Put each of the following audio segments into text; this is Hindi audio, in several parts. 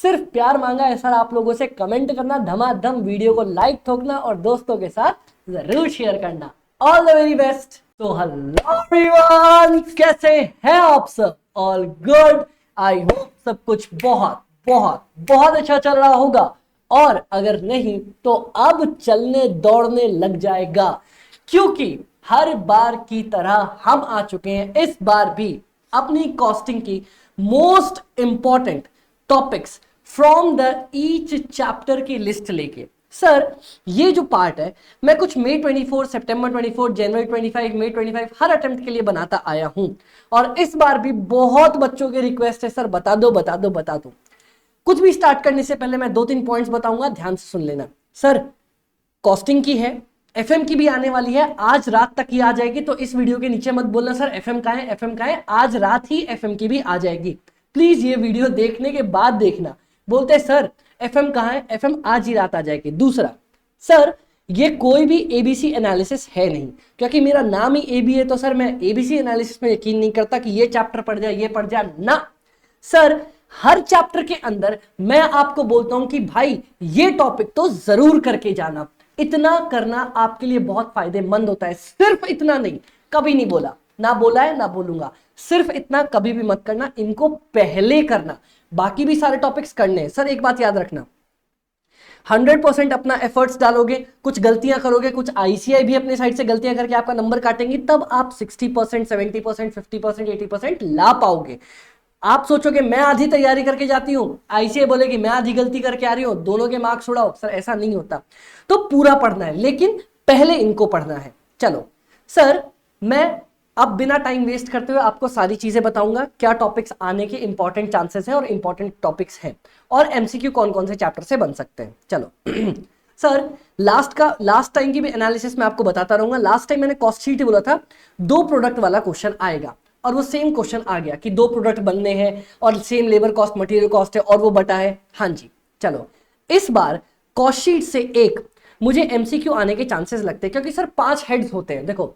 सिर्फ प्यार मांगा है सर आप लोगों से, कमेंट करना धमाधम, वीडियो को लाइक ठोकना और दोस्तों के साथ जरूर शेयर करना। All the very best. तो हेलो एवरीवन, कैसे हैं आप सब? All good. आई होप सब कुछ बहुत बहुत बहुत अच्छा चल रहा होगा, और अगर नहीं तो अब चलने दौड़ने लग जाएगा, क्योंकि हर बार की तरह हम आ चुके हैं इस बार भी अपनी कॉस्टिंग की most important topics from the each chapter की लिस्ट लेके। सर ये जो पार्ट है मैं कुछ मई 24, सितंबर 24, जनवरी 25, मई 25 हर अटेम्प्ट के लिए बनाता आया हूं, और इस बार भी बहुत बच्चों की रिक्वेस्ट है सर बता दो बता दो बता दो। कुछ भी स्टार्ट करने से पहले मैं 2-3 पॉइंट्स बताऊंगा, ध्यान से सुन लेना। सर कॉस्टिंग की है, एफएम की भी आने वाली है, आज रात तक ही आ जाएगी, तो इस वीडियो के नीचे मत बोलना सर एफएम का है, एफएम का है, आज रात ही एफएम की भी आ जाएगी। प्लीज ये वीडियो देखने के बाद देखना। बोलते सर एफएम कहां है, एफएम आज ही रात आ जाएगी। दूसरा, सर ये कोई भी एबीसी एनालिसिस है नहीं, क्योंकि मेरा नाम ही एबी है, तो सर मैं एबीसी एनालिसिस में यकीन नहीं करता कि ये चैप्टर पढ़ जाए ये पढ़ जाए ना। सर हर चैप्टर के अंदर मैं आपको बोलता हूं कि भाई ये टॉपिक तो जरूर करके जाना, इतना करना आपके लिए बहुत फायदेमंद होता है। सिर्फ इतना नहीं, कभी नहीं बोला, ना बोला है ना बोलूंगा, सिर्फ इतना कभी भी मत करना, इनको पहले करना, बाकी भी सारे टॉपिक्स करने हैं। सर एक बात याद रखना, 100% अपना एफर्ट्स डालोगे, कुछ गलतियां करोगे, कुछ आईसीआई भी अपने साइड से गलतियां करके आपका नंबर काटेंगी, तब आप 60%, 70%, 50%, 80% ला पाओगे। आप सोचोगे मैं आधी तैयारी करके जाती हूं, आईसीआई बोलेगी मैं आधी गलती करके आ रही हूं, दोनों के मार्क्स उड़ाओ। सर ऐसा नहीं होता, तो पूरा पढ़ना है, लेकिन पहले इनको पढ़ना है। चलो सर मैं अब बिना टाइम वेस्ट करते हुए आपको सारी चीजें बताऊंगा, क्या टॉपिक्स आने के इंपॉर्टेंट चांसेस हैं और इंपॉर्टेंट टॉपिक्स हैं, और एमसीक्यू कौन कौन से चैप्टर से बन सकते हैं। चलो सर लास्ट टाइम की भी एनालिसिस मैं आपको बताता रहूंगा। लास्ट टाइम मैंने कॉस्ट शीट ही बोला था, 2 प्रोडक्ट वाला क्वेश्चन आएगा, और वो सेम क्वेश्चन आ गया कि 2 प्रोडक्ट बनने हैं और same labour cost material cost है और वो बटा है। हाँ जी, चलो इस बार कॉस्ट शीट से एक मुझे एमसीक्यू आने के चांसेस लगते हैं, क्योंकि सर 5 हेड्स होते हैं। देखो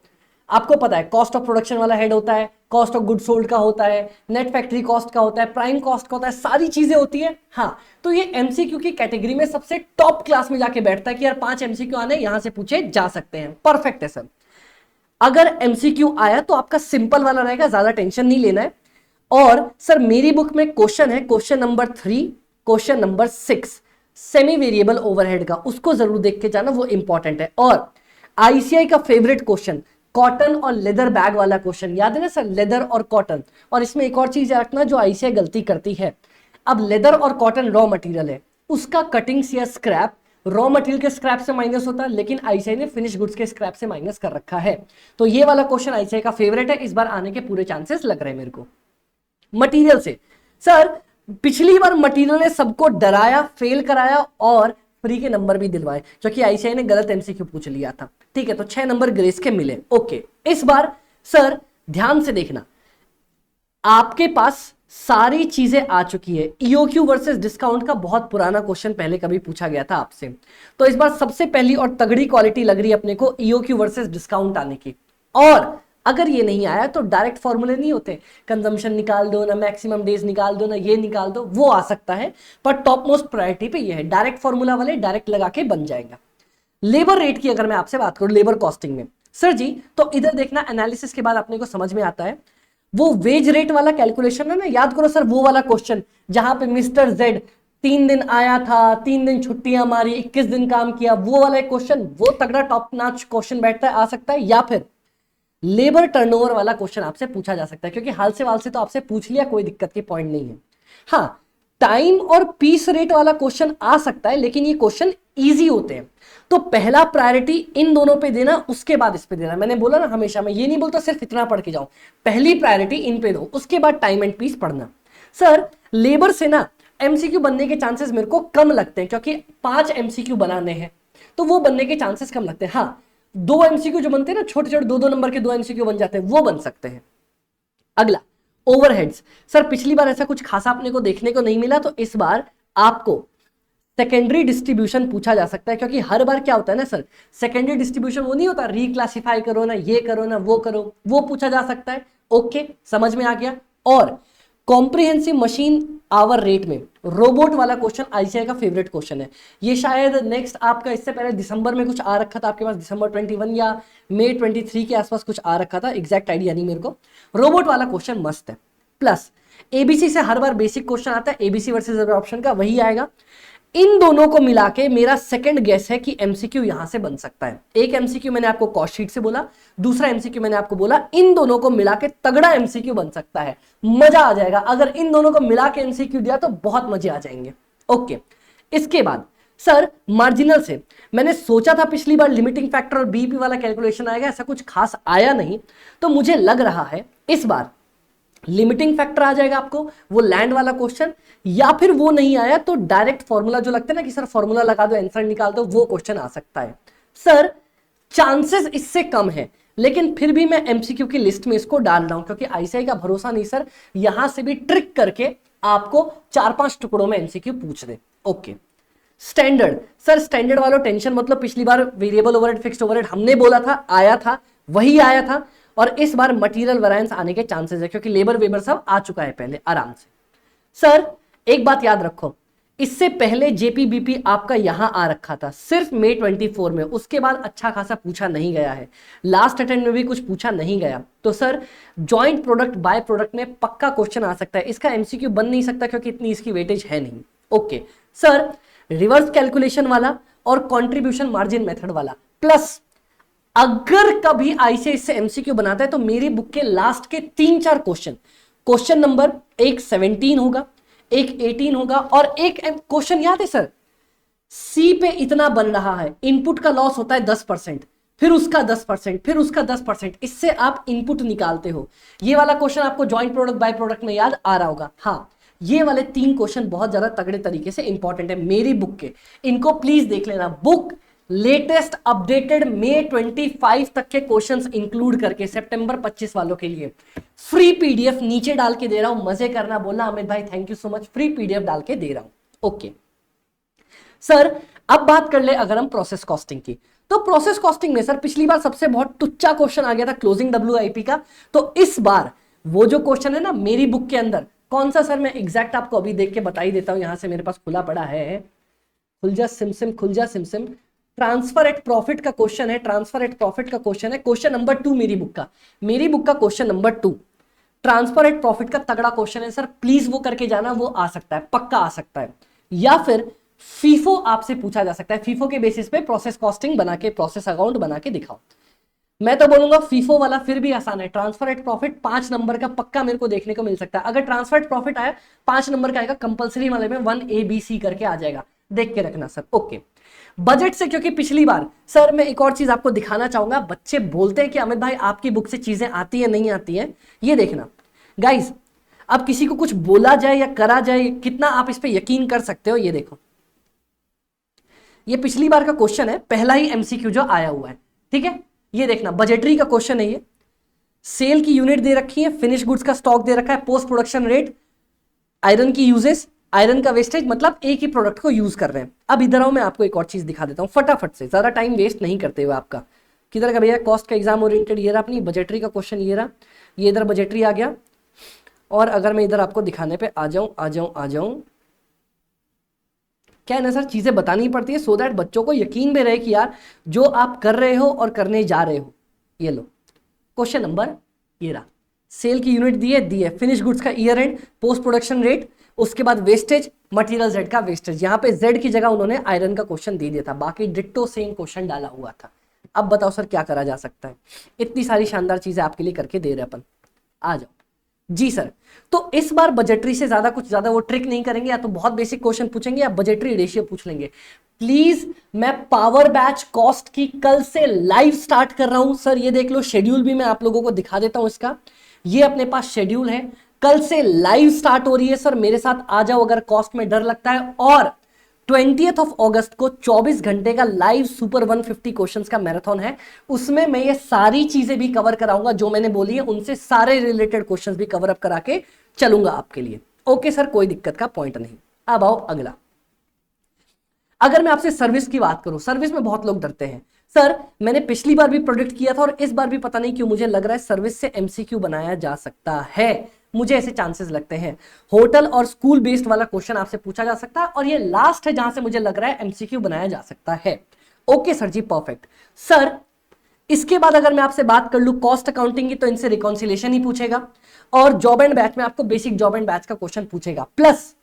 आपको पता है कॉस्ट ऑफ प्रोडक्शन वाला हेड होता है, कॉस्ट ऑफ गुड सोल्ड का होता है, नेट फैक्ट्री कॉस्ट का होता है, प्राइम कॉस्ट का होता है, सारी चीजें होती है। हाँ, तो ये एमसीक्यू की कैटेगरी में सबसे टॉप क्लास में जाके बैठता है कि यार 5 एमसीक्यू आने, यहां से पूछे जा सकते हैं। परफेक्ट है सर। अगर एमसीक्यू आया तो आपका सिंपल वाला रहेगा, ज्यादा टेंशन नहीं लेना है। और सर मेरी बुक में क्वेश्चन है, question number 3, question number 6 semi variable overhead का, उसको जरूर देख के जाना, वो इंपॉर्टेंट है। और आईसीआई का फेवरेट क्वेश्चन कॉटन और लेदर बैग वाला क्वेश्चन, याद है ना सर, लेदर और कॉटन। और इसमें एक और चीज रखना जो आईसीआई गलती करती है, अब लेदर और कॉटन रॉ मटेरियल है, उसका कटिंग्स या स्क्रैप रॉ मटेरियल के स्क्रैप से माइनस होता है, लेकिन आईसीआई ने फिनिश गुड्स के स्क्रैप से माइनस कर रखा है। तो ये वाला क्वेश्चन आईसीआई का फेवरेट है, इस बार आने के पूरे चांसेस लग रहे हैं मेरे को। मटेरियल से सर पिछली बार मटेरियल ने सबको डराया, फेल कराया और फ्री के नंबर भी दिलवाए, क्योंकि आईसीआई ने गलत एमसीक्यू पूछ लिया था। ठीक है, तो 6 नंबर ग्रेस के मिले। ओके, इस बार सर ध्यान से देखना, आपके पास सारी चीजें आ चुकी है। ईओक्यू वर्सेस डिस्काउंट का बहुत पुराना क्वेश्चन पहले कभी पूछा गया था आपसे, तो इस बार सबसे पहली और तगड़ी क्वालिटी लग रही है अपने को ईओक्यू वर्सेस डिस्काउंट आने की। और अगर ये नहीं आया तो डायरेक्ट फॉर्मूले नहीं होते, कंजम्पशन निकाल दो ना, मैक्सिमम डेज निकाल दो ना, ये निकाल दो, वो आ सकता है, पर टॉप मोस्ट प्रायोरिटी पे ये है, डायरेक्ट फॉर्मूला वाले डायरेक्ट लगा के बन जाएगा। लेबर रेट की अगर मैं आपसे बात करूं, लेबर कॉस्टिंग में सर जी, तो इधर देखना, एनालिसिस के बाद अपने को समझ में आता है, वो वेज रेट वाला कैलकुलेशन है ना, याद करो सर, वो वाला क्वेश्चन जहां पे मिस्टर जेड 3 दिन आया था, 3 दिन छुट्टियां मारी, 21 दिन काम किया, वो वाला क्वेश्चन, वो तगड़ा टॉप नॉच क्वेश्चन बैठता है, आ सकता है। या फिर लेबर टर्नओवर वाला क्वेश्चन आपसे पूछा जा सकता है, क्योंकि हाल से वाल से तो आपसे पूछ लिया, कोई दिक्कत की पॉइंट नहीं है। हाँ, टाइम और पीस रेट वाला क्वेश्चन आ सकता है, लेकिन ये क्वेश्चन इजी होते हैं, तो पहला प्रायोरिटी इन दोनों पे देना, उसके बाद इस पे देना। मैंने बोला ना, हमेशा मैं ये नहीं बोलता सिर्फ इतना पढ़ के जाओ, पहली प्रायोरिटी इन पे दो, उसके बाद टाइम एंड पीस पढ़ना। सर लेबर से ना एमसीक्यू बनने के चांसेस मेरे को कम लगते हैं, क्योंकि 5 एमसीक्यू बनाने हैं, तो वो बनने के चांसेस कम लगते हैं। हाँ, 2 एमसीक्यू जो बनते हैं ना, छोटे छोटे 2-2 नंबर के 2 एमसीक्यू बन जाते हैं, वो बन सकते हैं। अगला ओवरहेड्स, सर पिछली बार ऐसा कुछ खासा अपने को देखने को नहीं मिला, तो इस बार आपको सेकेंडरी डिस्ट्रीब्यूशन पूछा जा सकता है, क्योंकि हर बार क्या होता है ना सर, सेकेंडरी डिस्ट्रीब्यूशन वो नहीं होता, रिक्लासिफाई करो ना, ये करो ना, वो करो, वो पूछा जा सकता है। ओके, समझ में आ गया। और कॉम्प्रिहेंसिव मशीन आवर रेट में रोबोट वाला क्वेश्चन आईसीआई का फेवरेट क्वेश्चन है। ये शायद नेक्स्ट आपका इससे पहले दिसंबर में कुछ आ रखा था आपके पास, दिसंबर 21 या मई 23 के आसपास कुछ आ रखा था, एग्जैक्ट आइडिया नहीं मेरे को। रोबोट वाला क्वेश्चन मस्त है। प्लस एबीसी से हर बार बेसिक क्वेश्चन आता है, एबीसी वर्सेस ऑप्शन का वही आएगा। इन दोनों को मिला के मेरा सेकंड गेस है कि एमसीक्यू यहां से बन सकता है। एक एमसीक्यू मैंने आपको कॉस्ट शीट से बोला, दूसरा एमसीक्यू मैंने आपको बोला, इन दोनों को मिला के तगड़ा एमसीक्यू बन सकता है। मजा आ जाएगा अगर इन दोनों को मिला के एमसीक्यू दिया तो बहुत मजे आ जाएंगे। ओके, इसके बाद सर मार्जिनल से मैंने सोचा था पिछली बार लिमिटिंग फैक्टर और बीपी वाला कैलकुलेशन आएगा, ऐसा कुछ खास आया नहीं, तो मुझे लग रहा है इस बार लिमिटिंग फैक्टर आ जाएगा आपको, वो लैंड वाला क्वेश्चन, या फिर वो नहीं आया तो डायरेक्ट फॉर्मूला जो लगता है ना कि सर फॉर्मूला लगा दो आंसर निकाल दो, वो क्वेश्चन आ सकता है। सर चांसेस इससे कम है, लेकिन फिर भी मैं एमसीक्यू की लिस्ट में इसको डाल रहा हूं क्योंकि आईसीआई का भरोसा नहीं सर, यहां से भी ट्रिक करके आपको 4-5 टुकड़ों में एमसीक्यू पूछ दे। ओके, स्टैंडर्ड, सर स्टैंडर्ड वालों टेंशन मतलब, पिछली बार वेरिएबल ओवरहेड फिक्स्ड ओवरहेड हमने बोला था आया था, वही आया था, और इस बार मटेरियल वेरिएंस आने के चांसेस है क्योंकि लेबर वेबर सब आ चुका है पहले आराम से। सर एक बात याद रखो, इससे पहले जेपीबीपी आपका यहां आ रखा था सिर्फ मई 24 में, उसके बाद अच्छा खासा पूछा नहीं गया है, लास्ट अटेम्प्ट में भी कुछ पूछा नहीं गया। तो sir joint product by product में पक्का क्वेश्चन आ सकता है, इसका एमसीक्यू बन नहीं सकता क्योंकि इतनी इसकी वेटेज है नहीं। ओके सर, रिवर्स कैलकुलेशन वाला और कंट्रीब्यूशन मार्जिन मेथड वाला, प्लस अगर कभी आईसीआई से एमसीक्यू बनाता है तो मेरी बुक के लास्ट के 3-4 क्वेश्चन नंबर एक 17 होगा, एक 18 होगा, और एक क्वेश्चन याद है सर, सी पे इतना बन रहा है, इनपुट का लॉस होता है 10%, फिर उसका 10%, फिर उसका 10%, इससे आप इनपुट निकालते हो। ये वाला क्वेश्चन आपको जॉइंट प्रोडक्ट बाय प्रोडक्ट में याद आ रहा होगा। हाँ, ये वाले 3 क्वेश्चन बहुत ज्यादा तगड़े तरीके से इंपॉर्टेंट है मेरी बुक के, इनको प्लीज देख लेना। बुक लेटेस्ट अपडेटेड मई 25 तक के क्वेश्चंस इंक्लूड करके सितंबर 25 वालों के लिए फ्री पीडीएफ नीचे डाल के दे रहा हूं, मजे करना, बोलना अमित भाई thank you so much, free PDF डाल के दे रहा हूं। ओके सर, अब बात कर ले अगर हम प्रोसेस कॉस्टिंग की, तो प्रोसेस कॉस्टिंग में सर पिछली बार सबसे बहुत टुच्चा क्वेश्चन आ गया था क्लोजिंग डब्ल्यूआईपी का, तो इस बार वो जो क्वेश्चन है ना मेरी बुक के अंदर, कौन सा सर मैं एग्जैक्ट आपको अभी देख के बता ही देता हूं, यहां से मेरे पास खुला पड़ा है, खुल जा सिमसिम, खुल जा सिमसिम, ट्रांसफर एट प्रॉफिट का क्वेश्चन है, ट्रांसफर एट प्रॉफिट का क्वेश्चन है, क्वेश्चन नंबर 2 मेरी बुक का question number 2 transfer at profit का तगड़ा क्वेश्चन है सर, प्लीज वो करके जाना, वो आ सकता है, पक्का आ सकता है। या फिर फीफो आपसे पूछा जा सकता है, फीफो के बेसिस पे प्रोसेस कॉस्टिंग बना के, प्रोसेस अकाउंट बना के दिखाओ। मैं तो बोलूंगा फीफो वाला फिर भी आसान है, ट्रांसफर एट प्रॉफिट 5 नंबर का पक्का मेरे को देखने को मिल सकता है। अगर ट्रांसफर एट प्रॉफिट आया 5 नंबर का आएगा, कंपलसरी वाले में 1ABC करके आ जाएगा, देख के रखना सर। ओके, बजट से, क्योंकि पिछली बार सर मैं एक और चीज आपको दिखाना चाहूंगा, बच्चे बोलते हैं कि अमित भाई आपकी बुक से चीजें आती है नहीं आती है, ये देखना गाइस, अब किसी को कुछ बोला जाए या करा जाए, कितना आप इस पे यकीन कर सकते हो, ये देखो, ये पिछली बार का क्वेश्चन है, पहला ही एमसीक्यू जो आया हुआ है, ठीक है, ये देखना बजटरी का क्वेश्चन है, ये सेल की यूनिट दे रखी है, फिनिश गुड्स का स्टॉक दे रखा है, पोस्ट प्रोडक्शन रेट, आयरन की यूजेस, आयरन का वेस्टेज, मतलब एक ही प्रोडक्ट को यूज कर रहे हैं। अब इधर आओ, मैं आपको एक और चीज दिखा देता हूं फटाफट से, ज्यादा टाइम वेस्ट नहीं करते हुए आपका। किधर का भैया, कॉस्ट का एग्जाम ओरिएंटेड ये रहा, अपनी बजटरी का क्वेश्चन ये रहा, ये इधर बजटरी आ गया। और अगर मैं इधर आपको दिखाने पे आ जाऊं, क्या है ना सर, चीजें बतानी पड़ती है सो दैट बच्चों को यकीन में रहे कि यार जो आप कर रहे हो और करने जा रहे हो। ये लो क्वेश्चन नंबर, ये रहा, सेल की यूनिट दी है, फिनिश गुड्स का year and, post production rate, उसके बाद वेस्टेज, मटेरियल जेड का वेस्टेज, यहाँ पे जेड की जगह उन्होंने आयरन का क्वेश्चन दे दिया था, बाकी डिट्टो सेम क्वेश्चन डाला हुआ था। अब बताओ सर क्या करा जा सकता है, इतनी सारी शानदार चीजें आपके लिए करके दे रहे अपन, आ जाओ जी सर। तो इस बार बजटरी से ज्यादा कुछ ज्यादा वो ट्रिक नहीं करेंगे, या तो बहुत बेसिक क्वेश्चन पूछेंगे या बजटरी रेशियो पूछ लेंगे। प्लीज, मैं पावर बैच कॉस्ट की कल से लाइव स्टार्ट कर रहा हूं सर, ये देख लो शेड्यूल भी मैं आप लोगों को दिखा देता हूं इसका, ये अपने पास शेड्यूल है, कल से लाइव स्टार्ट हो रही है सर, मेरे साथ आ जाओ अगर कॉस्ट में डर लगता है। और 20th of अगस्त को 24 घंटे का लाइव सुपर 150 क्वेश्चंस का मैराथन है, उसमें मैं ये सारी चीजें भी कवर कराऊंगा जो मैंने बोली है, उनसे सारे रिलेटेड क्वेश्चंस भी कवर अप करा के चलूंगा आपके लिए। ओके सर, कोई दिक्कत का पॉइंट नहीं। अब आओ अगला, अगर मैं आपसे सर्विस की बात करूं, सर्विस में बहुत लोग डरते हैं सर, मैंने पिछली बार भी प्रोडिक्ट किया था और इस बार भी पता नहीं क्यों मुझे लग रहा है सर्विस से एमसीक्यू बनाया जा सकता है, मुझे ऐसे चांसेस लगते हैं। होटल और स्कूल बेस्ड वाला क्वेश्चन आपसे पूछा जा सकता है और ये लास्ट है जहां से मुझे लग रहा है एमसीक्यू बनाया जा सकता है। ओके सर जी, परफेक्ट। सर इसके बाद अगर मैं आपसे बात कर लूं कॉस्ट अकाउंटिंग की, तो इनसे रिकॉन्सिलेशन ही पूछेगा और जॉब एंड बैच में आपको बेसिक जॉब एंड बैच का क्वेश्चन पूछेगा। प्लस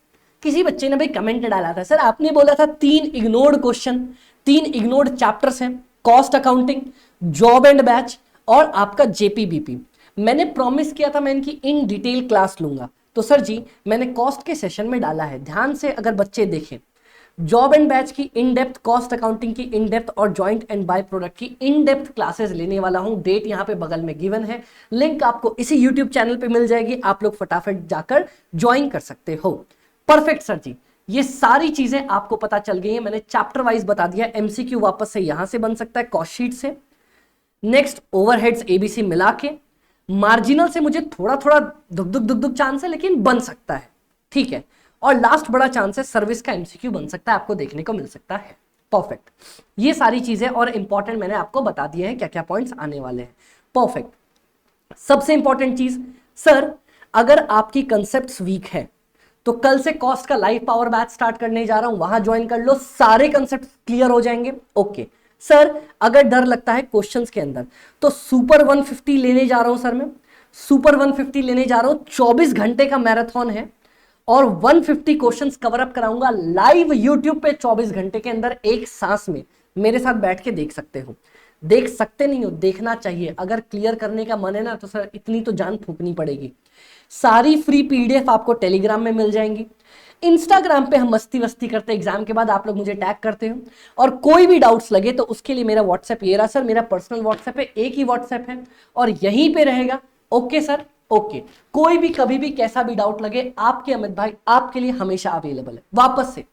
किसी बच्चे ने भाई कमेंट डाला था, सर आपने बोला था 3 इग्नोर्ड क्वेश्चन, 3 इग्नोर्ड चैप्टर्स हैं, cost accounting, job and batch और आपका जेपीबीपी। मैंने प्रॉमिस किया था मैं इनकी इन डिटेल क्लास लूंगा, तो सर जी मैंने कॉस्ट के सेशन में डाला है। ध्यान से अगर बच्चे देखें, जॉब एंड बैच की इन डेप्थ, कॉस्ट अकाउंटिंग की इन डेप्थ और जॉइंट एंड बाय प्रोडक्ट की इन डेप्थ क्लासेस लेने वाला हूं। डेट यहां पे बगल में गिवन है, लिंक आपको इसी यूट्यूब चैनल पे मिल जाएगी, आप लोग फटाफट जाकर ज्वाइन कर सकते हो। परफेक्ट सर जी, ये सारी चीजें आपको पता चल गई हैं, मैंने चैप्टर वाइज बता दिया। एमसीक्यू वापस से यहां से बन सकता है कॉस्ट शीट से, नेक्स्ट ओवरहेड्स एबीसी मिला के, मार्जिनल से मुझे थोड़ा थोड़ा दुख चांस है लेकिन बन सकता है, ठीक है। और लास्ट बड़ा चांस है सर्विस का एमसीक्यू बन सकता है, आपको देखने को मिल सकता है। परफेक्ट, ये सारी चीजें और इंपॉर्टेंट मैंने आपको बता दिए हैं क्या क्या पॉइंट्स आने वाले हैं। परफेक्ट। सबसे इंपॉर्टेंट चीज, सर अगर आपकी कंसेप्ट वीक है तो कल से कॉस्ट का लाइव पावर बैच स्टार्ट करने जा रहा हूं, वहां ज्वाइन कर लो, सारे कंसेप्ट क्लियर हो जाएंगे। ओके सर, अगर डर लगता है क्वेश्चंस के अंदर तो सुपर 150 लेने जा रहा हूं सर, मैं सुपर 150 लेने जा रहा हूं, 24 घंटे का मैराथन है और 150 क्वेश्चंस कवर अप कराऊंगा लाइव यूट्यूब पे 24 घंटे के अंदर, एक सांस में मेरे साथ बैठ के देख सकते हो। देख सकते नहीं हो, देखना चाहिए। अगर क्लियर करने का मन है ना तो सर इतनी तो जान फूकनी पड़ेगी। सारी फ्री पीडीएफ आपको टेलीग्राम में मिल जाएंगी। इंस्टाग्राम पे हम मस्ती वस्ती करते हैं, एग्जाम के बाद आप लोग मुझे टैग करते हो और कोई भी डाउट्स लगे तो उसके लिए मेरा व्हाट्सएप ये रहा सर, मेरा पर्सनल व्हाट्सएप है, एक ही व्हाट्सएप है और यहीं पे रहेगा। Okay sir, okay. कोई भी कभी भी कैसा भी डाउट लगे, आपके अमित भाई आपके लिए हमेशा अवेलेबल है। वापस से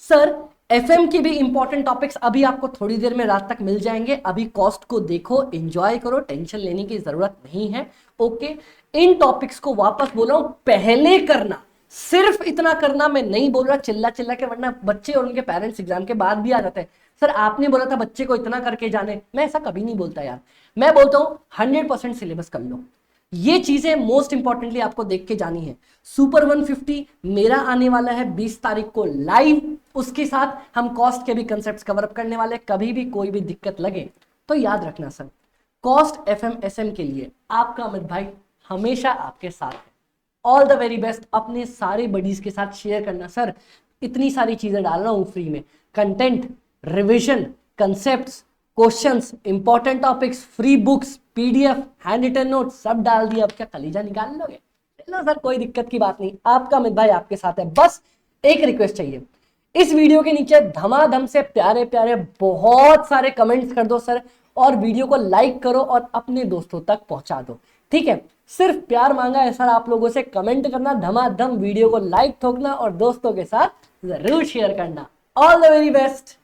सर एफएम के भी इंपॉर्टेंट टॉपिक्स अभी आपको थोड़ी देर में रात तक मिल जाएंगे। अभी कॉस्ट को देखो, एंजॉय करो, टेंशन लेने की जरूरत नहीं है। ओके, इन टॉपिक्स को वापस बोल रहा हूं पहले करना, सिर्फ इतना करना। मैं नहीं बोल रहा चिल्ला चिल्ला के, वरना बच्चे और उनके पेरेंट्स एग्जाम के बाद भी आ जाते हैं, सर आपने बोला था बच्चे को इतना करके जाने। मैं ऐसा कभी नहीं बोलता यार, मैं बोलता हूं 100% सिलेबस कर लो। ये चीजें मोस्ट इंपॉर्टेंटली आपको देख के जानी है। सुपर 150 मेरा आने वाला है 20 तारीख को लाइव, उसके साथ हम कॉस्ट के भी कंसेप्ट्स कवर अप करने वाले। कभी भी कोई भी दिक्कत लगे तो याद रखना सर, कॉस्ट एफएम एसएम के लिए आपका अमित भाई हमेशा आपके साथ है। All the very best. अपने सारे बडीज के साथ शेयर करना। सर इतनी सारी चीजें डाल रहा हूं फ्री में, content, revision, concepts, questions, important topics, free books, PDF, hand written note सब डाल दिया। अब क्या कलीजा निकाल लोगे? चलो सर कोई दिक्कत की बात नहीं, आपका अमित भाई आपके साथ है। बस एक रिक्वेस्ट चाहिए, इस वीडियो के नीचे धमाधम से प्यारे प्यारे बहुत सारे कमेंट्स कर दो सर, और वीडियो को लाइक करो और अपने दोस्तों तक पहुंचा दो, ठीक है। सिर्फ प्यार मांगा है सर आप लोगों से, कमेंट करना, धमाधम वीडियो को लाइक ठोकना और दोस्तों के साथ जरूर शेयर करना। All the very best.